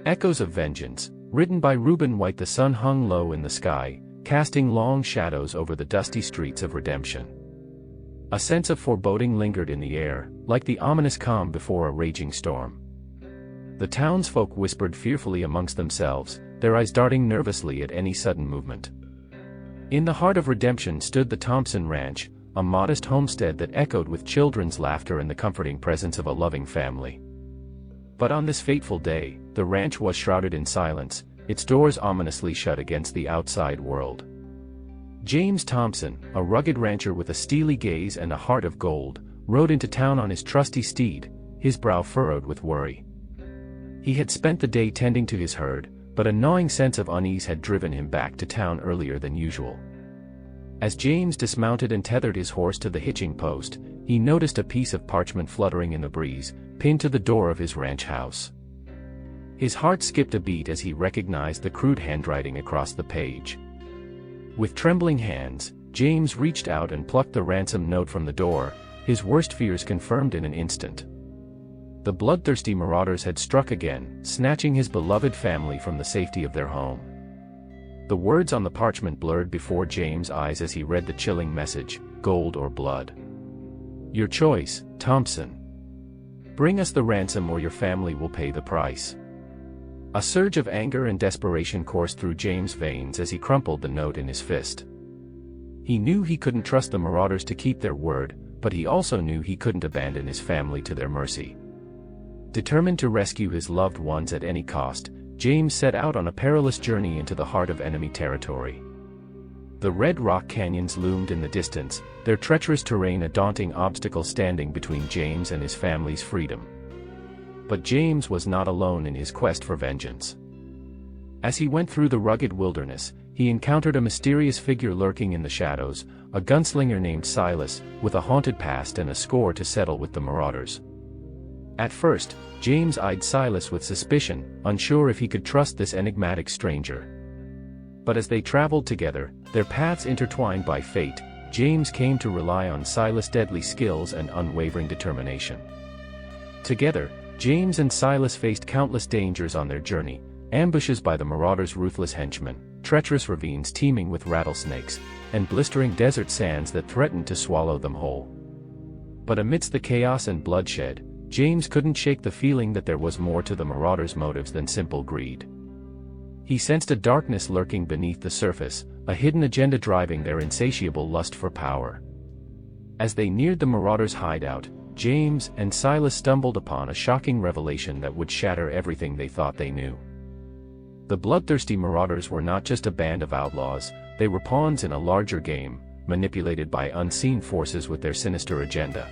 Echoes of Vengeance, written by Reuben White. The sun hung low in the sky, casting long shadows over the dusty streets of Redemption. A sense of foreboding lingered in the air, like the ominous calm before a raging storm. The townsfolk whispered fearfully amongst themselves, their eyes darting nervously at any sudden movement. In the heart of Redemption stood the Thompson Ranch, a modest homestead that echoed with children's laughter and the comforting presence of a loving family. But on this fateful day, the ranch was shrouded in silence, its doors ominously shut against the outside world. James Thompson, a rugged rancher with a steely gaze and a heart of gold, rode into town on his trusty steed, his brow furrowed with worry. He had spent the day tending to his herd, but a gnawing sense of unease had driven him back to town earlier than usual. As James dismounted and tethered his horse to the hitching post, he noticed a piece of parchment fluttering in the breeze, pinned to the door of his ranch house. His heart skipped a beat as he recognized the crude handwriting across the page. With trembling hands, James reached out and plucked the ransom note from the door, his worst fears confirmed in an instant. The bloodthirsty marauders had struck again, snatching his beloved family from the safety of their home. The words on the parchment blurred before James' eyes as he read the chilling message, "Gold or blood. Your choice, Thompson. Bring us the ransom or your family will pay the price." A surge of anger and desperation coursed through James' veins as he crumpled the note in his fist. He knew he couldn't trust the marauders to keep their word, but he also knew he couldn't abandon his family to their mercy. Determined to rescue his loved ones at any cost, James set out on a perilous journey into the heart of enemy territory. The red rock canyons loomed in the distance, their treacherous terrain a daunting obstacle standing between James and his family's freedom. But James was not alone in his quest for vengeance. As he went through the rugged wilderness, he encountered a mysterious figure lurking in the shadows, a gunslinger named Silas, with a haunted past and a score to settle with the marauders. At first, James eyed Silas with suspicion, unsure if he could trust this enigmatic stranger. But as they traveled together, their paths intertwined by fate, James came to rely on Silas' deadly skills and unwavering determination. Together, James and Silas faced countless dangers on their journey, ambushes by the marauders' ruthless henchmen, treacherous ravines teeming with rattlesnakes, and blistering desert sands that threatened to swallow them whole. But amidst the chaos and bloodshed, James couldn't shake the feeling that there was more to the marauders' motives than simple greed. He sensed a darkness lurking beneath the surface, a hidden agenda driving their insatiable lust for power. As they neared the marauders' hideout, James and Silas stumbled upon a shocking revelation that would shatter everything they thought they knew. The bloodthirsty marauders were not just a band of outlaws, they were pawns in a larger game, manipulated by unseen forces with their sinister agenda.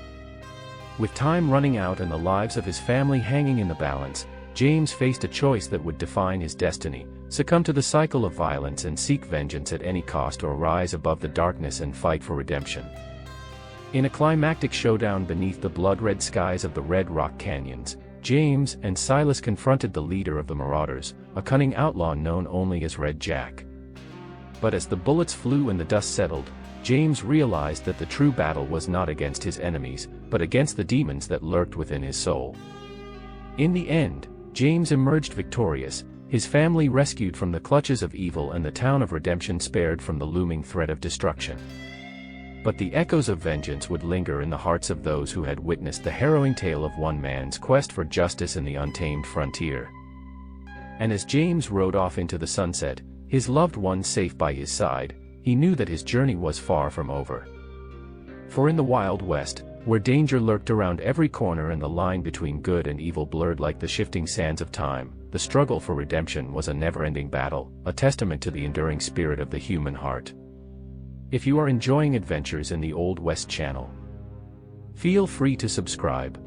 With time running out and the lives of his family hanging in the balance, James faced a choice that would define his destiny: succumb to the cycle of violence and seek vengeance at any cost, or rise above the darkness and fight for redemption. In a climactic showdown beneath the blood-red skies of the Red Rock Canyons, James and Silas confronted the leader of the marauders, a cunning outlaw known only as Red Jack. But as the bullets flew and the dust settled, James realized that the true battle was not against his enemies, but against the demons that lurked within his soul. In the end, James emerged victorious, his family rescued from the clutches of evil and the town of Redemption spared from the looming threat of destruction. But the echoes of vengeance would linger in the hearts of those who had witnessed the harrowing tale of one man's quest for justice in the untamed frontier. And as James rode off into the sunset, his loved ones safe by his side, he knew that his journey was far from over. For in the Wild West, where danger lurked around every corner and the line between good and evil blurred like the shifting sands of time, the struggle for redemption was a never-ending battle, a testament to the enduring spirit of the human heart. If you are enjoying adventures in the Old West channel, feel free to subscribe,